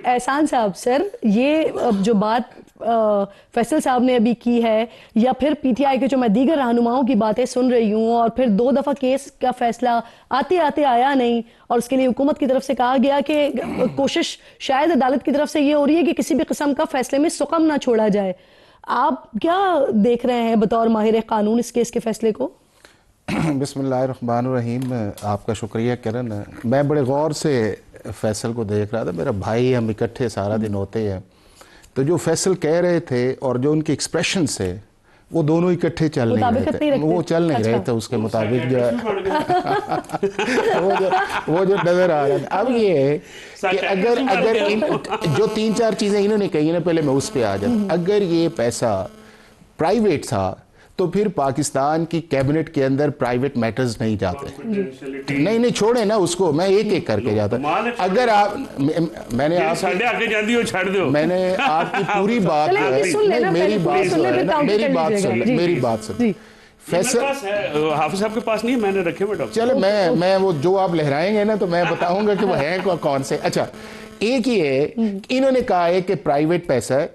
احسان صاحب سر، یہ جو بات فیصل صاحب نے ابھی کی ہے، یا پھر پی ٹی آئی کے جو میں دیگر رہنماؤں کی باتیں سن رہی ہوں، اور پھر 2 دفعہ کیس کا فیصلہ آتے آتے آیا نہیں، اور اس کے لیے حکومت کی طرف سے کہا گیا کہ کوشش شاید عدالت کی طرف سے یہ ہو رہی ہے کہ کسی بھی قسم کا فیصلے میں سقم نہ چھوڑا جائے، آپ کیا دیکھ رہے ہیں بطور ماہر قانون اس کیس کے فیصلے کو؟ بسم اللہ الرحمن الرحیم. آپ کا شکریہ کرن. میں بڑے غور سے فیصل کو دیکھ رہا تھا. میرا بھائی، ہم اکٹھے سارا دن ہوتے ہیں، تو جو فیصل کہہ رہے تھے اور جو ان کے ایکسپریشن سے، وہ دونوں اکٹھے چل نہیں رہے تھے. وہ چل نہیں رہے تھے اس کے مطابق جو وہ جو نظر آ رہا تھا. اب یہ ہے کہ اگر جو 3-4 چیزیں انہوں نے کہی نا، پہلے میں اس پہ آ جاتا. اگر یہ پیسہ پرائیویٹ تھا تو پھر پاکستان کی کیبنٹ کے اندر پرائیویٹ میٹرز نہیں جاتے. نہیں چھوڑیں نا اس کو، میں ایک ایک کر کے جاتا. اگر آپ میں نے آپ کی پوری بات میری بات سن. حافظ صاحب کے پاس نہیں، میں نے رکھے ہوئے ڈاکٹر. چلے میں وہ جو آپ لہرائیں گے نا تو میں بتاؤں گا کہ وہ ہیں کون سے. اچھا، ایک ہی ہے، انہوں نے کہا ہے کہ پرائیویٹ پیسہ ہے،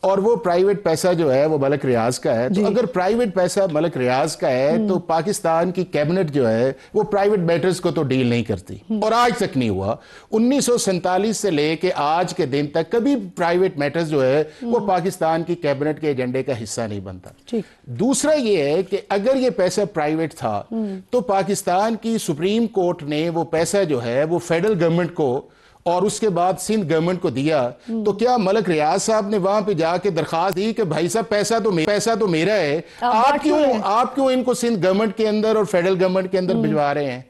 اور وہ پرائیویٹ پیسہ جو ہے وہ ملک ریاض کا ہے. تو اگر پرائیویٹ پیسہ ملک ریاض کا ہے تو پاکستان کی کیبنٹ جو ہے وہ پرائیویٹ میٹرز کو تو ڈیل نہیں کرتی، اور آج تک نہیں ہوا. 1947 سے لے کے آج کے دن تک کبھی پرائیویٹ میٹرز جو ہے وہ پاکستان کی کیبنٹ کے ایجنڈے کا حصہ نہیں بنتا. دوسرا یہ ہے کہ اگر یہ پیسہ پرائیویٹ تھا تو پاکستان کی سپریم کورٹ نے وہ پیسہ جو ہے وہ فیڈرل گورنمنٹ کو اور اس کے بعد سندھ گورنمنٹ کو دیا. تو کیا ملک ریاض صاحب نے وہاں پہ جا کے درخواست دی کہ بھائی صاحب پیسہ تو میرا ہے، آپ کیوں ان کو سندھ گورنمنٹ کے اندر اور فیڈرل گورنمنٹ کے اندر بھجوا رہے ہیں؟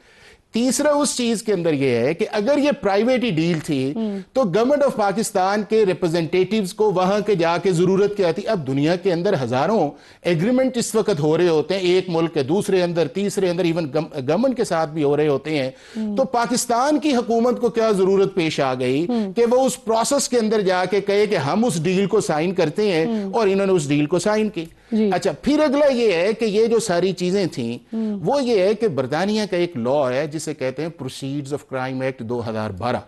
تیسرا اس چیز کے اندر یہ ہے کہ اگر یہ پرائیویٹ ہی ڈیل تھی تو گورنمنٹ آف پاکستان کے ریپرزنٹیٹیوز کو وہاں کے جا کے ضرورت کیا تھی؟ اب دنیا کے اندر ہزاروں ایگریمنٹ اس وقت ہو رہے ہوتے ہیں، ایک ملک کے دوسرے اندر، تیسرے اندر، ایون گورنمنٹ کے ساتھ بھی ہو رہے ہوتے ہیں. تو پاکستان کی حکومت کو کیا ضرورت پیش آ گئی کہ وہ اس پروسیس کے اندر جا کے کہے کہ ہم اس ڈیل کو سائن کرتے ہیں، اور انہوں نے اس ڈیل کو سائن کی. اچھا، پھر اگلا یہ ہے کہ یہ جو ساری چیزیں تھیں وہ یہ ہے کہ برطانیہ کا ایک لا ہے جسے کہتے ہیں پروسیڈز آف کرائم ایکٹ 2012.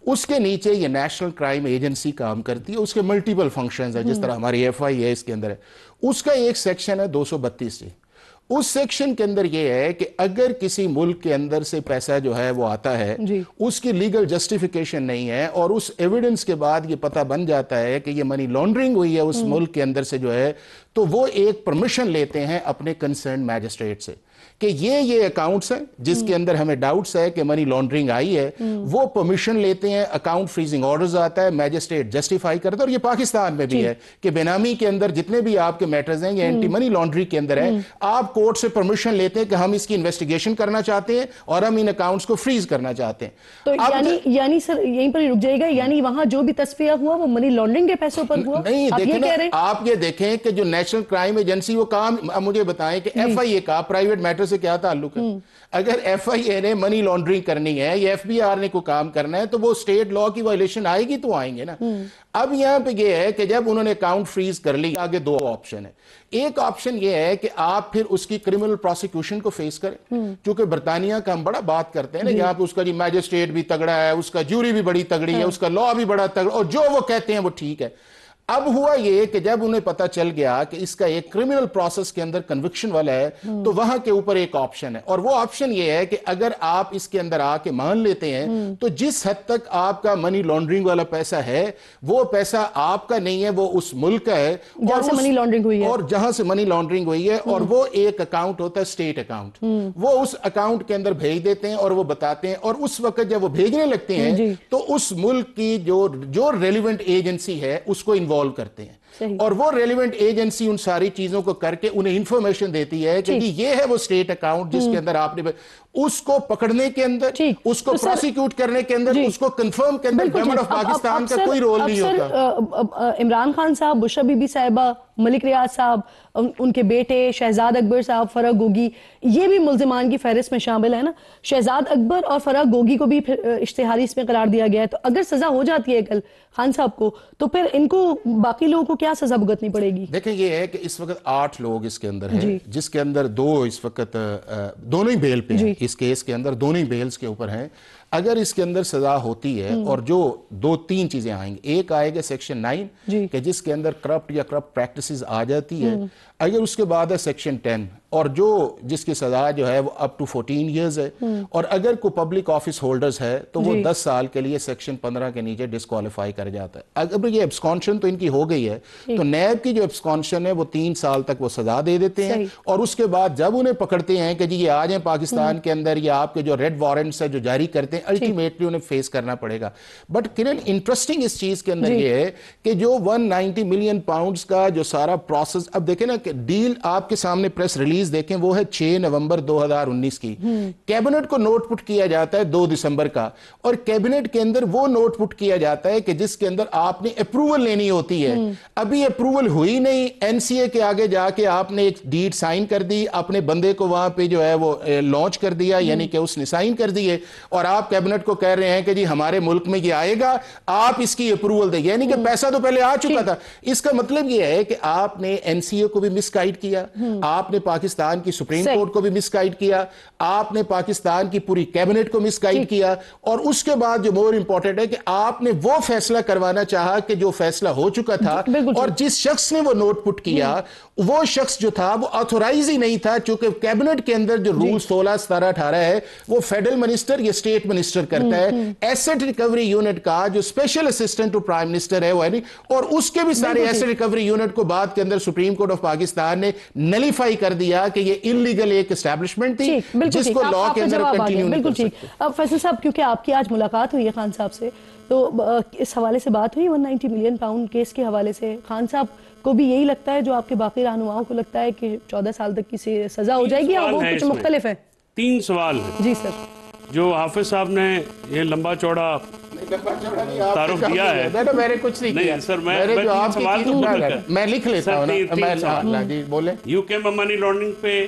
اس کے نیچے یہ نیشنل کرائم ایجنسی کام کرتی ہے. اس کے ملٹیپل فنکشنز ہیں، جس طرح ہماری FI ہے اس کے اندر ہے. اس کا ایک سیکشن ہے 232. اس سیکشن کے اندر یہ ہے کہ اگر کسی ملک کے اندر سے پیسہ جو ہے وہ آتا ہے، اس کی لیگل جسٹیفیکیشن نہیں ہے، اور اس ایویڈنس کے بعد یہ پتہ بن جاتا ہے کہ یہ منی لانڈرنگ ہوئی ہے اس ملک کے اندر سے جو ہے، تو وہ ایک پرمیشن لیتے ہیں اپنے کنسرن میجسٹریٹ سے کہ یہ اکاؤنٹس ہیں جس کے اندر ہمیں ڈاؤٹس ہے کہ منی لانڈرنگ آئی ہے. وہ پرمیشن لیتے ہیں، اکاؤنٹ فریزنگ آرڈرز آتا ہے، میجسٹریٹ جسٹیفائی کرتا ہے. اور یہ پاکستان میں بھی ہے کہ بینامی کے اندر جتنے بھی آپ کے میٹرز ہیں یہ اینٹی منی لانڈرنگ کے اندر ہے. آپ کورٹ سے پرمیشن لیتے ہیں کہ ہم اس کی انویسٹیگیشن کرنا چاہتے ہیں اور ہم ان اکاؤنٹس کو فریز کرنا چاہتے ہیں. تو یعنی سر یہیں پر ہی رک جائے گا، یعنی وہاں جو بھی تصفیہ ہوا وہ منی لانڈرنگ کے پیسوں پر ہوا؟ نہیں، دیکھیں آپ یہ دیکھیں کہ جو نیشنل کرائم ایجنسی وہ کام، مجھے بتائیں کہ FIA کا پرائیویٹ میٹر سے کیا تعلق ہے؟ اگر FIA نے منی لانڈرنگ کرنی ہے یا FBR نے کوئی کام کرنا ہے تو وہ اسٹیٹ لا کی وائلیشن آئے گی تو آئیں گے نا. اب یہاں پہ یہ ہے کہ جب انہوں نے اکاؤنٹ فریز کر لی، آگے 2 آپشن ہے. ایک آپشن یہ ہے کہ آپ پھر اس کی کرمنل پروسیکیوشن کو فیس کریں، چونکہ برطانیہ کا ہم بڑا بات کرتے ہیں نا، یہاں پہ اس کا میجسٹریٹ بھی تگڑا ہے، اس کا جوری بھی بڑی تگڑی ہے، اس کا لا بھی بڑا تگڑا، اور جو وہ کہتے ہیں وہ ٹھیک ہے. اب ہوا یہ کہ جب انہیں پتا چل گیا کہ اس کا ایک کرمنل پروسیس کے اندر کنوکشن والا ہے، تو وہاں کے اوپر ایک آپشن ہے، اور وہ آپشن یہ ہے کہ اگر آپ اس کے اندر آ کے مان لیتے ہیں تو جس حد تک آپ کا منی لانڈرنگ والا پیسہ ہے وہ پیسہ آپ کا نہیں ہے، وہ اس ملک کا ہے جہاں سے منی لانڈرنگ ہوئی ہے، اور جہاں سے منی لانڈرنگ ہوئی ہے. اور وہ ایک اکاؤنٹ ہوتا ہے اسٹیٹ اکاؤنٹ، وہ اس اکاؤنٹ کے اندر بھیج دیتے ہیں اور وہ بتاتے ہیں، اور اس وقت جب وہ بھیجنے لگتے ہیں تو اس ملک کی جو ریلیونٹ ایجنسی ہے اس کو انوالو کرتے ہیں. اور وہ ریلیونٹ ایجنسی ان ساری چیزوں کو کر کے انہیں انفارمیشن دیتی ہے کہ یہ ہے وہ اسٹیٹ اکاؤنٹ جس کے اندر آپ نے اس کو پکڑنے کے اندر، اس کو پروسیکیوٹ کرنے کے اندر، اس کو کنفرم کے اندر گورنمنٹ آف پاکستان کا کوئی رول نہیں ہوتا. عمران خان صاحب، بشرا بی بی صاحبہ، ملک ریاض صاحب، ان کے بیٹے شہزاد اکبر صاحب، فرح گوگی، یہ بھی ملزمان کی فہرست میں شامل ہے نا. شہزاد اکبر اور فرح گوگی کو بھی اشتہاری اس میں قرار دیا گیا ہے. تو اگر سزا ہو جاتی ہے کل خان صاحب کو تو پھر ان کو باقی لوگوں کو کیا سزا بھگتنی پڑے گی؟ دیکھیں یہ ہے کہ اس وقت 8 لوگ اس کے اندر ہیں، جس کے اندر 2 اس وقت دونوں ہی بیل پہ ہیں. اس کیس کے اندر دونوں ہی بیلز کے اوپر ہیں. اگر اس کے اندر سزا ہوتی ہے اور جو 2-3 چیزیں آئیں گی، ایک آئے گا سیکشن 9 کہ جس کے اندر کرپٹ یا کرپٹ پریکٹسز آ جاتی ہے، اگر اس کے بعد ہے سیکشن 10 اور جس کی سزا جو ہے وہ اپ ٹو 14 ایئرز ہے، اور اگر کوئی پبلک آفس ہولڈرز ہے تو وہ 10 سال کے لیے سیکشن 15 کے نیچے ڈسکوالیفائی کر جاتا ہے۔ اگر یہ ایبسکانشن تو ان کی ہو گئی ہے تو نیب کی جو ایبسکانشن ہے وہ 3 سال تک وہ سزا دے دیتے ہیں، اور اس کے بعد جب انہیں پکڑتے ہیں کہ جی یہ آ جائیں پاکستان کے اندر، یا آپ کے جو ریڈ وارنٹس ہے جو جاری کرتے ہیں، الٹیمیٹلی انہیں فیس کرنا پڑے گا۔ بٹ کرن انٹرسٹنگ اس چیز کے اندر یہ ہے کہ جو 190 ملین پاؤنڈز کا جو سارا پروسیس، اب دیکھیں نا کہ ڈیل آپ کے سامنے پریس ریلیز دیکھیں، وہ ہے 6 نومبر 2019 کی، کیبنٹ کو نوٹ پٹ کیا جاتا ہے 2 دسمبر کا، اور کیبنٹ کے اندر وہ نوٹ پٹ کیا جاتا ہے کہ جس کے اندر آپ نے اپروول لینی ہوتی ہے۔ ابھی اپروول ہوئی نہیں، این سی اے کے آگے جا کے آپ نے ایک ڈیڈ سائن کر دی، اپنے بندے کو وہاں پہ جو ہے وہ لانچ کر دیا، یعنی کہ اس نے سائن کر دیے، اور آپ کیبنٹ کو کہہ رہے ہیں کہ جی ہمارے ملک میں یہ آئے گا، آپ اس کی اپروول دیں، یعنی کہ پیسہ تو پہلے آ چکا تھا۔ اس کا مطلب یہ ہے کہ آپ نے این سی اے کو بھی مس گائیڈ کیا، آپ نے پاکستان کی سپریم کورٹ کو بھی مس گائیڈ کیا، آپ نے پاکستان کی پوری کیبنٹ کو مس گائیڈ کیا، اور اس کے بعد جو مور امپورٹنٹ ہے کہ آپ نے وہ فیصلہ کروانا چاہا کہ جو فیصلہ ہو چکا تھا، اور جس شخص نے وہ نوٹ پٹ کیا وہ شخص جو تھا وہ آتھورائز ہی نہیں تھا، چونکہ کیبنٹ کے اندر جو رول 16، 17، 18 ہے وہ فیڈرل منسٹر یا اسٹیٹ منسٹر کرتا ہے۔ ایسٹ ریکوری یونٹ کا جو special assistant to prime minister ہے وہ ہے نہیں، اور اس کے بھی سارے ایسٹ ریکوری یونٹ کو بعد کے اندر سپریم کورٹ آف پاکستان نے نلیفائی کر دیا کہ یہ انلیگل ایک اسٹیبلشمنٹ تھی جس کو لا کے اندر کنٹینیو نہیں کر سکتے۔ اب فیصل صاحب، کیونکہ آپ کی آج ملاقات ہوئی ہے خان صاحب سے، تو اس حوالے سے بات ہوئی 190 ملین پاؤنڈ کیس کے حوالے سے، خان صاحب کو بھی یہی لگتا ہے جو آپ کے باقی رہنماؤں کو لگتا ہے کہ 14 سال تک کی سزا ہو جائے گی، یا وہ کچھ مختلف ہے؟ 3 سوال ہیں جی سر۔ جو حافظ صاحب نے یہ لمبا چوڑا تعارف دیا ہے، میں نے کچھ نہیں کیا سر، میں لکھ لیتا ہوں۔ جی بولیں۔ یو کے میں منی لانڈرنگ پہ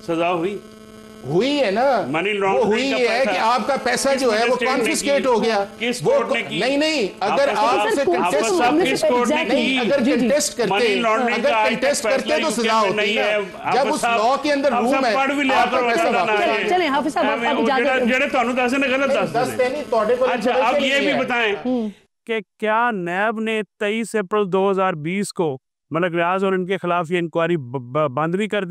سزا ہوئی ہے نا، وہ ہوئی ہے کہ آپ کا پیسہ جو ہے وہ کانفسکیٹ ہو گیا۔ نہیں، اگر آپ سے کنٹیسٹ کرتے تو سزا ہوتی ہے، جب اس لا کے اندر روم ہے آپ کا پیسہ واپس۔ چلیں حافظ صاحب، آپ اجازت جڑے تانوں دس نے غلط دس دے۔ اچھا، اب یہ بھی بتائیں کہ کیا نیب نے 23 اپریل 2020 کو ملک ریاض اور ان کے خلاف یہ انکوائری بند بھی کر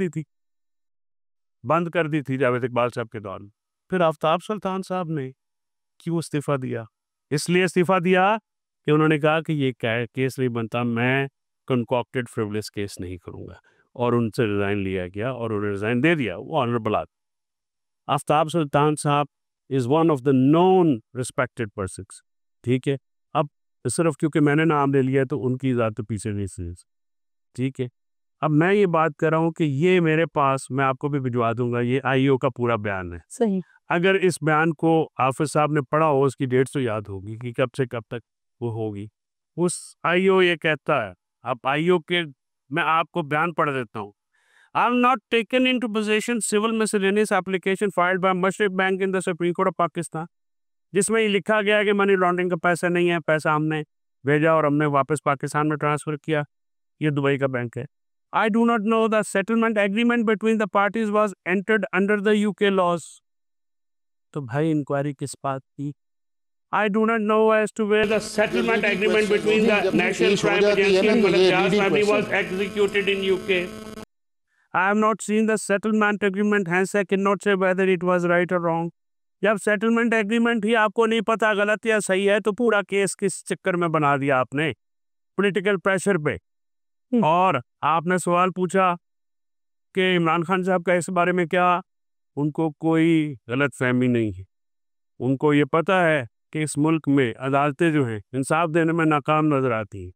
دی تھی جاوید اقبال صاحب کے دور میں؟ پھر آفتاب سلطان صاحب نے کیوں استعفیٰ دیا؟ اس لیے استعفیٰ دیا کہ انہوں نے کہا کہ یہ کیس نہیں بنتا، میں کنکاکٹڈ فریولس کیس نہیں کروں گا، اور ان سے ریزائن لیا گیا اور انہیں ریزائن دے دیا۔ وہ آنریبل آدمی آفتاب سلطان صاحب is one of the known respected persons, ٹھیک ہے؟ اب صرف کیونکہ میں نے نام لے لیا تو ان کی ذات پیچھے نہیں سے، ٹھیک ہے؟ اب میں یہ بات کر رہا ہوں کہ یہ میرے پاس، میں آپ کو بھی بھجوا دوں گا، یہ آئی او کا پورا بیان ہے۔ صحیح۔ اگر اس بیان کو حافظ صاحب نے پڑھا ہو، اس کی ڈیٹ تو یاد ہوگی کہ کب سے کب تک وہ ہوگی۔ اس آئی او یہ کہتا ہے، اب آئی او کے میں آپ کو بیان پڑھ دیتا ہوں۔ I have not taken into possession civil miscellaneous application filed by Mashriq Bank in the Supreme Court of Pakistan، جس میں یہ لکھا گیا کہ منی لانڈرنگ کا پیسہ نہیں ہے، پیسہ ہم نے بھیجا اور ہم نے واپس پاکستان میں ٹرانسفر کیا، یہ دبئی کا بینک ہے۔ I do not know the settlement agreement between the parties was entered under the UK laws۔ تو بھائی انکوائری کس بات کی؟ I do not know as to where the settlement agreement between the National Crime Agency and Malik Riaz family was executed in UK۔ I have not seen the settlement agreement, hence I cannot say whether it was right or wrong۔ جب settlement agreement ہی آپ کو نہیں پتا غلط یا صحیح ہے تو پورا کیس کس چکر میں بنا دیا آپ نے؟ پولیٹیکل پریشر پہ۔ اور آپ نے سوال پوچھا کہ عمران خان صاحب کا اس بارے میں کیا؟ ان کو کوئی غلط فہمی نہیں ہے، ان کو یہ پتہ ہے کہ اس ملک میں عدالتیں جو ہیں انصاف دینے میں ناکام نظر آتی ہیں،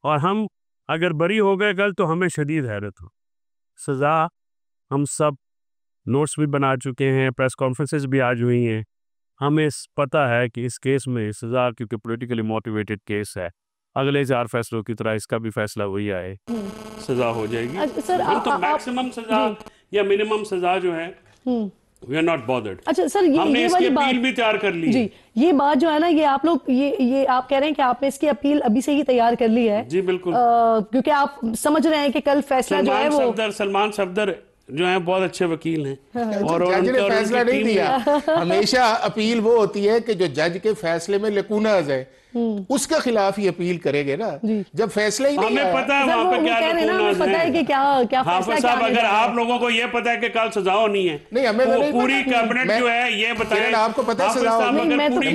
اور ہم اگر بری ہو گئے کل تو ہمیں شدید حیرت ہو۔ سزا ہم سب نوٹس بھی بنا چکے ہیں، پریس کانفرنسز بھی آج ہوئی ہیں، ہمیں پتہ ہے کہ اس کیس میں سزا، کیونکہ پولیٹیکلی موٹیویٹڈ کیس ہے، اگلے 4 فیصلوں کی طرح اس کا بھی فیصلہ وہی آئے، سزا ہو جائے گی۔ تو میکسیمم سزا یا منیمم سزا جو ہے we are not bothered۔ اچھا سر، ہم نے اس کی اپیل بھی تیار کر لی ہے۔ جی، یہ بات جو ہے نا، یہ آپ لوگ یہ آپ کہہ رہے ہیں کہ آپ نے اس کی اپیل ابھی سے ہی تیار کر لی ہے؟ جی بالکل، کیونکہ آپ سمجھ رہے ہیں کہ کل فیصلہ جو ہے وہ سلمان صفدر جو ہیں بہت اچھے وکیل ہیں اور جج نے فیصلہ نہیں دیا. ہمیشہ اپیل وہ ہوتی ہے کہ جو جج کے فیصلے میں لیکوناز ہے اس کے خلاف ہی اپیل کرے گے نا. جب فیصلہ ہی نہیں ہمیں پتہ ہے وہاں پہ کیا لیکوناز پتہ ہے کہ کیا حافظ صاحب اگر آپ لوگوں کو یہ پتہ ہے کہ کل سزا ہونی ہے, نہیں ہمیں تو نہیں پوری کیبنٹ جو ہے یہ بتائیں آپ کو پتہ ہے سزا نہیں, میں تو ان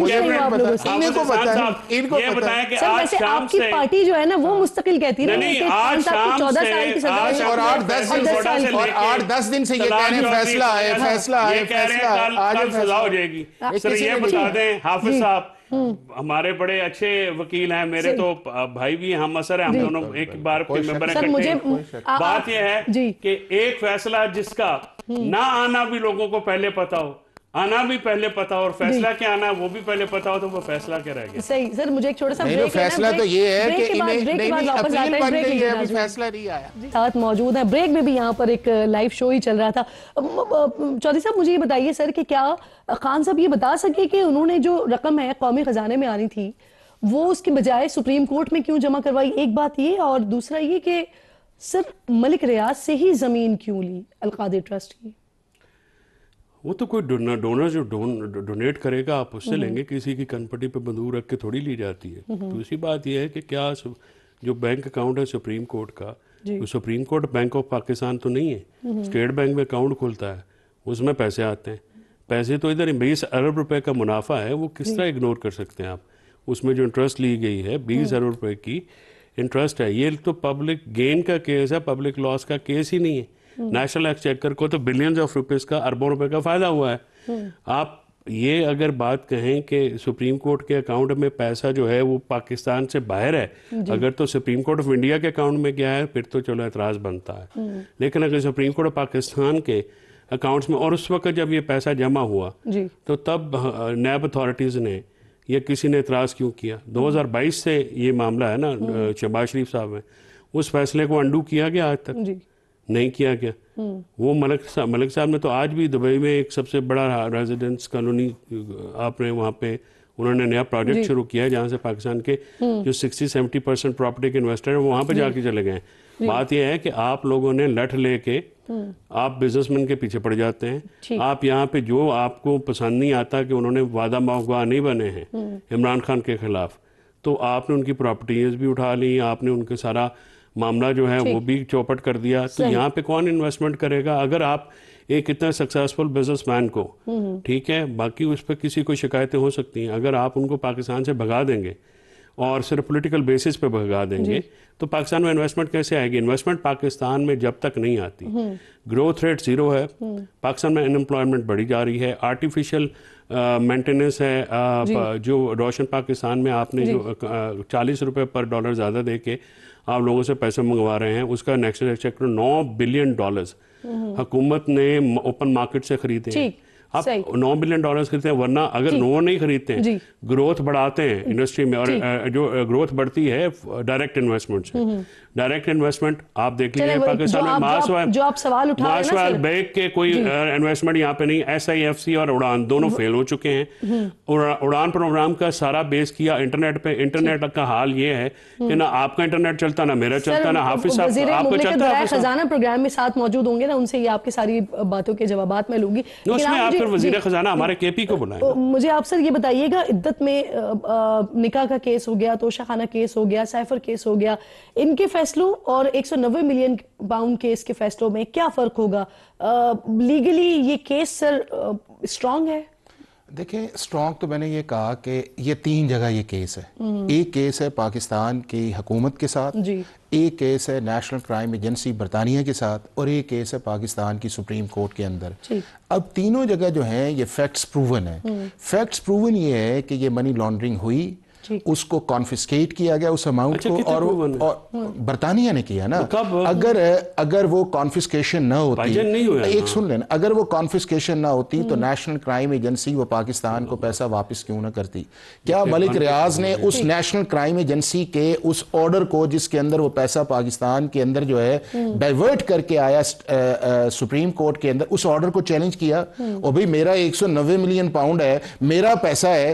کو بتائیں کہ سر آج ویسے شام آپ کی سے پارٹی جو ہے نا وہ مستقل کہتی ہے نہیں آج شام 14 سال کی سزا ہے اور 8-10 دن سے یہ کہہ رہے ہیں فیصلہ آئے فیصلہ آئے فیصلہ آج سزا ہو جائے گی. سر یہ بتا دیں حافظ صاحب ہمارے بڑے اچھے وکیل ہیں, میرے تو بھائی بھی ہم اثر ہیں, ہم دونوں ایک بار کے ممبر ہیں. بات یہ ہے کہ ایک فیصلہ جس کا نہ آنا بھی لوگوں کو پہلے پتا ہو, آنا بھی پہلے پتا ہو, اور فیصلہ کیا آنا وہ بھی پہلے پتا ہو, تو وہ فیصلہ کیا رہ گیا. صحیح سر, مجھے ایک چھوٹا سا بریک فیصلہ تو یہ ہے کہ انہیں اپیل بن گئی ہے, ابھی فیصلہ نہیں آیا. ساتھ موجود ہیں, بریک میں بھی یہاں پر ایک لائیو شو ہی چل رہا تھا. چودھری صاحب مجھے یہ بتائیے سر کہ کیا خان صاحب یہ بتا سکے کہ انہوں نے جو رقم ہے قومی خزانے میں آنی تھی وہ اس کے بجائے سپریم کورٹ میں کیوں جمع کروائی؟ ایک بات یہ, اور دوسرا یہ کہ سر ملک ریاض سے ہی زمین کیوں لی القادر ٹرسٹ کی؟ وہ تو کوئی ڈونر جو ڈونیٹ کرے گا آپ اس سے لیں گے, کسی کی کنپٹی پہ بندوق رکھ کے تھوڑی لی جاتی ہے. دوسری بات یہ ہے کہ کیا جو بینک اکاؤنٹ ہے سپریم کورٹ کا, supreme court bank of Pakistan تو نہیں ہے, اسٹیٹ بینک میں اکاؤنٹ کھلتا ہے, اس میں پیسے آتے ہیں. پیسے تو ادھر 20 ارب روپے کا منافع ہے, وہ کس طرح اگنور کر سکتے ہیں آپ؟ اس میں جو انٹرسٹ لی گئی ہے 20 ارب روپے کی انٹرسٹ ہے, یہ تو پبلک گین کا کیس ہے, پبلک لاس کا کیس ہی نہیں ہے. نیشنل ایکسچیکر کو تو بلینز آف روپیز کا, اربوں روپے کا فائدہ ہوا ہے. آپ یہ اگر بات کہیں کہ سپریم کورٹ کے اکاؤنٹ میں پیسہ جو ہے وہ پاکستان سے باہر ہے, اگر تو سپریم کورٹ آف انڈیا کے اکاؤنٹ میں گیا ہے پھر تو چلو اعتراض بنتا ہے. لیکن اگر سپریم کورٹ آف پاکستان کے اکاؤنٹس میں, اور اس وقت جب یہ پیسہ جمع ہوا تو تب نیب اتھارٹیز نے یا کسی نے اعتراض کیوں کیا؟ 2022 سے یہ معاملہ ہے نا, شہباز شریف صاحب ہیں, اس فیصلے کو انڈو کیا گیا آج تک نہیں کیا گیا. وہ ملک صاحب نے تو آج بھی دبئی میں ایک سب سے بڑا ریزیڈنس کالونی آپ نے وہاں پہ انہوں نے نیا پروجیکٹ شروع کیا ہے, جہاں سے پاکستان کے جو 60-70% پراپرٹی کے انویسٹر ہیں وہ وہاں پہ جا کے چلے گئے ہیں. بات یہ ہے کہ آپ لوگوں نے لٹ لے کے آپ بزنس مین کے پیچھے پڑ جاتے ہیں. آپ یہاں پہ جو آپ کو پسند نہیں آتا کہ انہوں نے وعدہ موقع نہیں بنے ہیں عمران خان کے خلاف, تو آپ نے ان کی پراپرٹیز بھی اٹھا لی, آپ نے ان کے سارا معاملہ جو ہے وہ بھی چوپٹ کر دیا. تو یہاں پہ کون انویسٹمنٹ کرے گا؟ اگر آپ ایک اتنا سکسیسفل بزنس مین کو, ٹھیک ہے, باقی اس پہ کسی کو شکایتیں ہو سکتی ہیں, اگر آپ ان کو پاکستان سے بھگا دیں گے اور صرف پولیٹیکل بیسس پہ بھگا دیں گے تو پاکستان میں انویسٹمنٹ کیسے آئے گی؟ انویسٹمنٹ پاکستان میں جب تک نہیں آتی, گروتھ ریٹ 0 ہے, پاکستان میں انمپلائمنٹ بڑھی جا رہی ہے, آرٹیفیشل مینٹیننس ہے. جو روشن پاکستان میں آپ نے جو 40 روپے پر ڈالر زیادہ دے کے آپ لوگوں سے پیسے منگوا رہے ہیں, اس کا نیشنل ایکسچیکر $9 بلین حکومت نے اوپن مارکیٹ سے خریدے ہیں. آپ $9 بلین خریدتے ہیں, ورنہ اگر وہ نہیں خریدتے ہیں, گروتھ بڑھاتے ہیں انڈسٹری میں, اور جو گروتھ بڑھتی ہے ڈائریکٹ انویسٹمنٹ سے. ڈائریکٹ انویسٹمنٹ آپ دیکھ لیجیے پاکستان میں ماسویل بیگ کے کوئی انویسٹمنٹ یہاں پہ نہیں. SIFC اور اڑان دونوں فیل ہو چکے ہیں. اڑان پروگرام کا سارا بیس کیا انٹرنیٹ پہ. انٹرنیٹ کا حال یہ ہے کہ نہ آپ کا انٹرنیٹ چلتا, نہ میرا چلتا, نہ حافظ صاحب آپ کو چلتا ہے. خزانہ پروگرام میں ساتھ موجود ہوں گے نا, ان سے یہ آپ کی ساری باتوں کے جوابات میں لوں گی. اس میں آپ پھر وزیر خزانہ ہمارے KP کو بلائیں. مجھے آپ سر یہ بتائیے گا, عدت میں نکاح کا کیس ہو گیا, توشہ خانہ کیس ہو گیا, سائفر کیس ہو گیا, ان کے فیصلوں اور 190 ملین پاؤنڈ کیس کے فیصلوں میں کیا فرق ہوگا؟ لیگلی یہ کیس سر اسٹرانگ ہے؟ دیکھیں اسٹرانگ تو میں نے یہ کہا کہ یہ 3 جگہ یہ کیس ہے. ایک کیس ہے پاکستان کی حکومت کے ساتھ, ایک کیس ہے نیشنل کرائم ایجنسی برطانیہ کے ساتھ, اور ایک کیس ہے پاکستان کی سپریم کورٹ کے اندر. اب تینوں جگہ جو ہیں یہ فیکٹس پروون ہیں. فیکٹس پروون یہ ہے کہ یہ منی لانڈرنگ ہوئی, اس کو کانفسکیٹ کیا گیا اس اماؤنٹ کو, اور برطانیہ نے کیا نا. اگر وہ کانفسکیشن نہ ہوتی, ایک سن لینا, اگر وہ کانفسکیشن نہ ہوتی تو نیشنل کرائم ایجنسی وہ پاکستان کو پیسہ واپس کیوں نہ کرتی؟ کیا ملک ریاض نے اس نیشنل کرائم ایجنسی کے اس آرڈر کو جس کے اندر وہ پیسہ پاکستان کے اندر جو ہے ڈائیورٹ کر کے آیا سپریم کورٹ کے اندر, اس آرڈر کو چیلنج کیا؟ اور بھئی میرا 190 ملین پاؤنڈ ہے, میرا پیسہ ہے,